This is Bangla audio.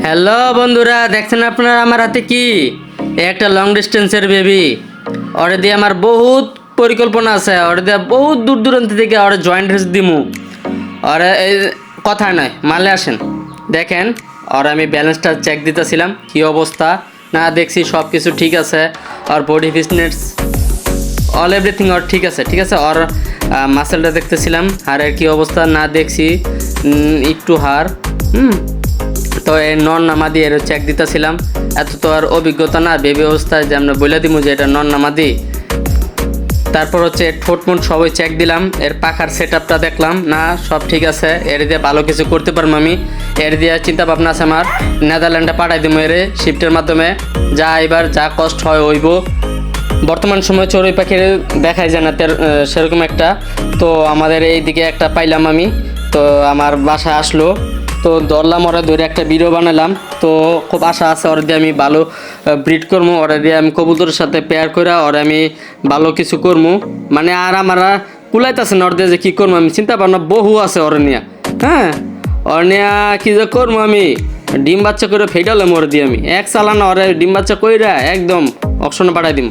হ্যালো বন্ধুরা, দেখছেন আপনারা আমার হাতে কি একটা লং ডিস্টেন্সের বেবি। ওরে দিয়ে আমার বহুত পরিকল্পনা আছে, ওরে দিয়ে বহুত দূর দূরান্ত থেকে ওরে জয়েন্ট রেস দিমু। ওরে এই কথা নয়, মালে আসেন দেখেন। আর আমি ব্যালেন্সটা চেক দিতেছিলাম কি অবস্থা, না দেখছি সব কিছু ঠিক আছে। আর বডি ফিটনেস অল এভরিথিং ওর ঠিক আছে, ঠিক আছে। ওর মাসেলটা দেখতেছিলাম, হাড়ের কি অবস্থা না দেখছি একটু হাড় তো এই নন নামাদি এর চেক দিতেছিলাম। এত তো আর অভিজ্ঞতা না বেবি অবস্থায় যে আমরা বলে দিব যে এটা নন নামাদি। তারপর হচ্ছে এর ঠোঁট সবই চেক দিলাম, এর পাখার সেট আপটা দেখলাম, না সব ঠিক আছে। এর দিয়ে ভালো কিছু করতে পারবো আমি। এর দিয়ে চিন্তা ভাবনা আছে আমার, নেদারল্যান্ডে পাঠাই দিব এর শিফটের মাধ্যমে। যা এবার যা কষ্ট হয় হইব। বর্তমান সময় চড়ুই পাখির দেখাই যায় না সেরকম একটা। তো আমাদের এইদিকে একটা পাইলাম আমি, তো আমার বাসায় আসলো, তো ধরলাম ওরা ধরে একটা ভিডিও বানালাম। তো খুব আশা আছে ওরা দিয়ে আমি ভালো ব্রিড করবো, ওরা দিয়ে আমি কবুতরের সাথে পেয়ার করে ওরা আমি ভালো কিছু করবো। মানে আর আমার কুলাইতেছে না ওর দিয়ে যে কী করবো, আমি চিন্তা ভাবনা বহু আছে ওরা নিয়ে। হ্যাঁ, ওর নিয়ে কী যে করবো আমি, ডিম বাচ্চা করে ফেটালাম ওরা দিয়ে আমি এক চালানো ওরা ডিম বাচ্চা কইরা একদম অপশনে পাঠাই দিম।